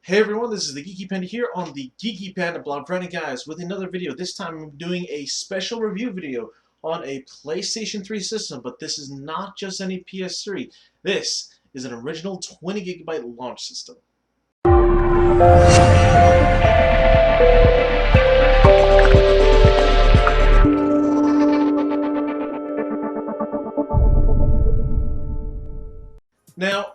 Hey everyone, this is the Geeky Panda here on the Geeky Panda blog, running guys with another video. This time I'm doing a special review video on a PlayStation 3 system, but this is not just any PS3. This is an original 20GB launch system. Now,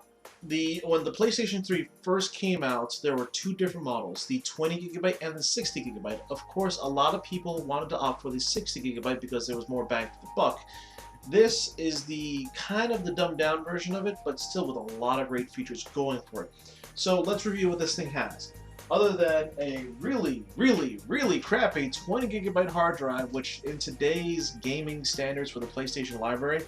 when the PlayStation 3 first came out, there were two different models, the 20GB and the 60GB. Of course, a lot of people wanted to opt for the 60GB because there was more bang for the buck. This is the kind of the dumbed down version of it, but still with a lot of great features going for it. So let's review what this thing has. Other than a really crappy 20GB hard drive, which in today's gaming standards for the PlayStation library,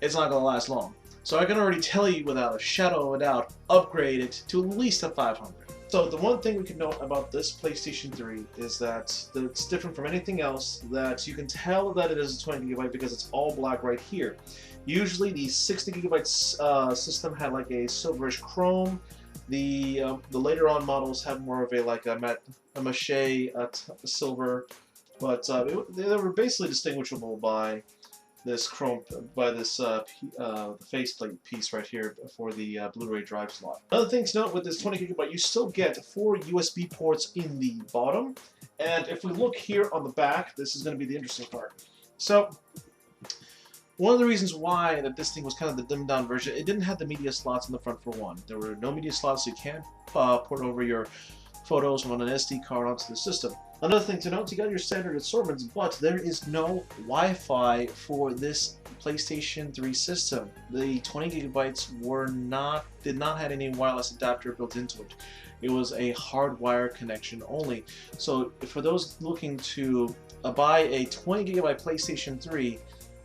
it's not going to last long. So I can already tell you without a shadow of a doubt, upgrade it to at least a 500. So the one thing we can note about this PlayStation 3 is that it's different from anything else, that you can tell that it is a 20GB because it's all black right here. Usually the 60GB system had like a silverish chrome. The later on models have more of a like a mache silver, but they were basically distinguishable by this chrome, by this faceplate piece right here for the Blu-ray drive slot. Another thing to note with this 20GB, you still get 4 USB ports in the bottom, and if we look here on the back, this is going to be the interesting part. So one of the reasons why that this thing was kind of the dimmed down version, it didn't have the media slots in the front for one. There were no media slots, so you can't port over your photos from an SD card onto the system. Another thing to note, you got your standard assortments, but there is no Wi-Fi for this PlayStation 3 system. The 20GB did not have any wireless adapter built into it. It was a hardwire connection only. So for those looking to buy a 20GB PlayStation 3,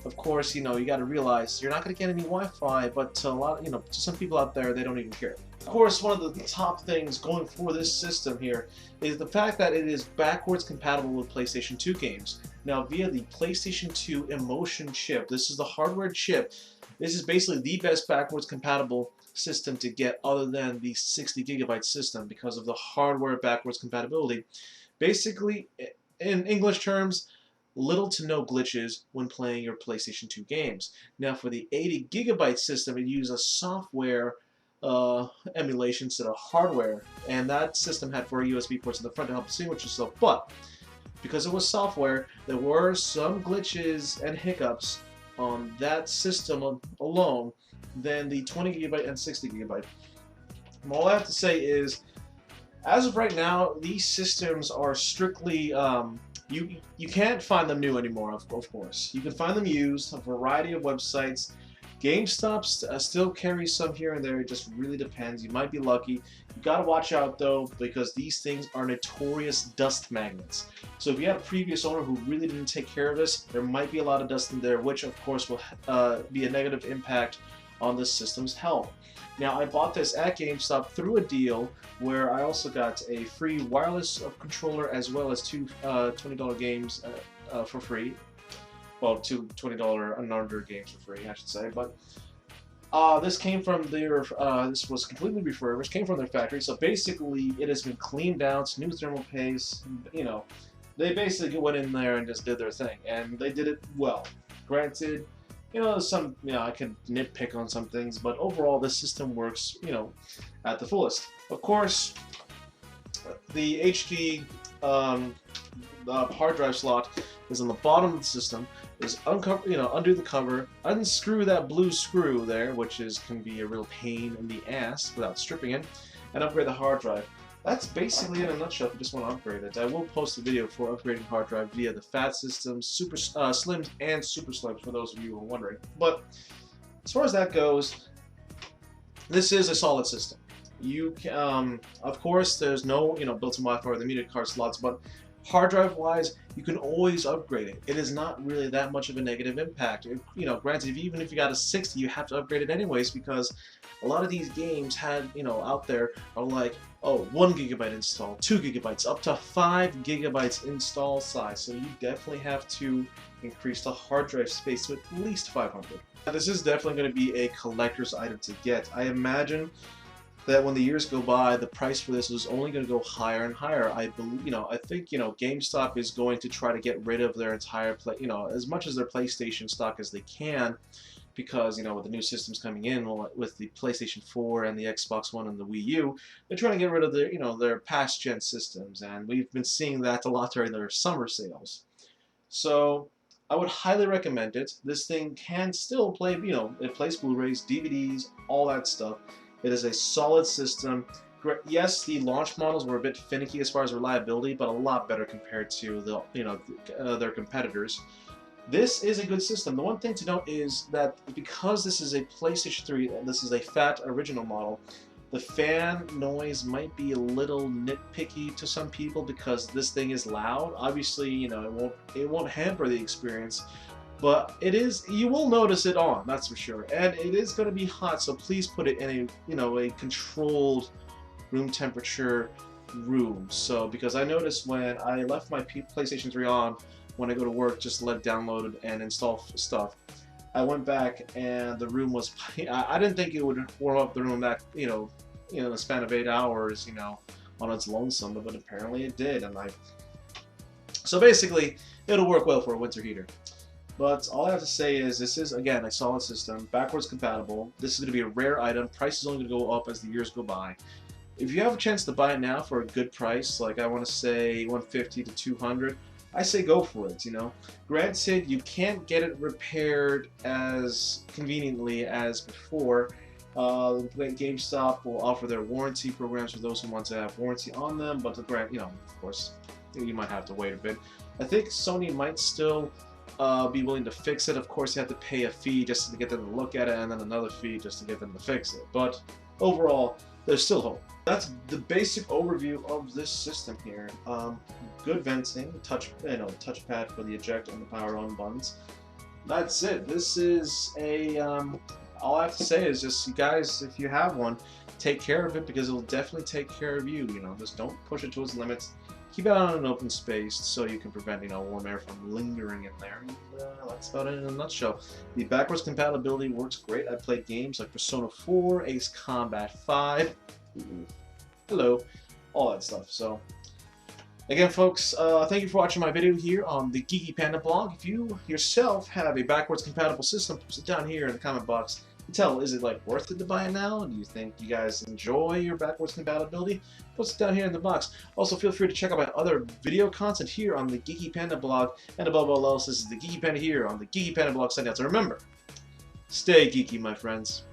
of course, you got to realize you're not going to get any Wi-Fi, but to to some people out there, they don't even care. Of course, one of the top things going for this system here is the fact that it is backwards compatible with PlayStation 2 games. Now, via the PlayStation 2 Emotion chip, this is the hardware chip. This is basically the best backwards compatible system to get other than the 60GB system because of the hardware backwards compatibility. Basically, in English terms, little to no glitches when playing your PlayStation 2 games. Now, for the 80GB system, it uses software emulation instead of hardware, and that system had 4 USB ports in the front to help distinguish itself, but because it was software, there were some glitches and hiccups on that system alone than the 20GB and 60GB. All I have to say is, as of right now, these systems are strictly you can't find them new anymore, of course. You can find them used on a variety of websites. GameStop still carries some here and there. It just really depends. You might be lucky. You gotta watch out though, because these things are notorious dust magnets. So if you had a previous owner who really didn't take care of this, there might be a lot of dust in there, which of course will be a negative impact on the system's health. Now, I bought this at GameStop through a deal where I also got a free wireless controller as well as two $20 games for free. Well, two $20 and under games for free, I should say. But this came from their, this was completely refurbished, came from their factory. So basically, it has been cleaned out, new thermal paste. They basically went in there and just did their thing, and they did it well. Granted, I can nitpick on some things, but overall, this system works, at the fullest. Of course, the HD hard drive slot is on the bottom of the system. Is undo the cover, unscrew that blue screw there, which can be a real pain in the ass without stripping it, and upgrade the hard drive. That's basically it in a nutshell if you just want to upgrade it. I will post a video for upgrading hard drive via the fat systems, super slims, and super slims for those of you who are wondering. But as far as that goes, this is a solid system. You can, of course, there's no built-in Wi-Fi or the media card slots, but hard drive wise, you can always upgrade it. It is not really that much of a negative impact. Granted, even if you got a 60, you have to upgrade it anyways because a lot of these games out there are like, oh, 1 GB install, 2 GB, up to 5 GB install size. So you definitely have to increase the hard drive space to at least 500. Now, this is definitely going to be a collector's item to get. I imagine that when the years go by, the price for this is only going to go higher and higher. I believe, I think, GameStop is going to try to get rid of their entire as much as their PlayStation stock as they can, because with the new systems coming in, with the PlayStation 4 and the Xbox One and the Wii U, they're trying to get rid of their their past gen systems, and we've been seeing that a lot during their summer sales. So I would highly recommend it. This thing can still play, it plays Blu-rays, DVDs, all that stuff. It is a solid system. Yes, the launch models were a bit finicky as far as reliability, but a lot better compared to their competitors. This is a good system. The one thing to note is that because this is a PlayStation 3 and this is a fat original model, the fan noise might be a little nitpicky to some people because this thing is loud. Obviously, it won't hamper the experience, but you will notice it on, that's for sure. And it is going to be hot, so please put it in a controlled room temperature room. So because I noticed when I left my PlayStation 3 on when I go to work just to let it download and install stuff, I went back and the room was, I didn't think it would warm up the room back, in the span of 8 hours, on its lonesome, but apparently it did. So basically, it'll work well for a winter heater. But all I have to say is this is, again, a solid system, backwards compatible. This is going to be a rare item. Price is only going to go up as the years go by. If you have a chance to buy it now for a good price, like I want to say 150 to 200, I say go for it, Granted, you can't get it repaired as conveniently as before. GameStop will offer their warranty programs for those who want to have warranty on them, but of course, you might have to wait a bit. I think Sony might still be willing to fix it. Of course, you have to pay a fee just to get them to look at it, and then another fee just to get them to fix it. But overall, there's still hope. That's the basic overview of this system here. Good venting, touchpad for the eject and the power on buttons. That's it. This is a all I have to say is just, you guys, if you have one, take care of it because it will definitely take care of you. Just don't push it to its limits. Keep it out in an open space so you can prevent warm air from lingering in there. And, that's about it in a nutshell. The backwards compatibility works great. I played games like Persona 4, Ace Combat 5. Hello, all that stuff. So again, folks, thank you for watching my video here on the Geeky Panda blog. If you yourself have a backwards compatible system, post it down here in the comment box. Is it worth it to buy it now? Do you think you guys enjoy your backwards compatibility? Post it down here in the box. Also, feel free to check out my other video content here on the Geeky Panda blog. And above all else, this is the Geeky Panda here on the Geeky Panda blog. So remember, stay geeky, my friends.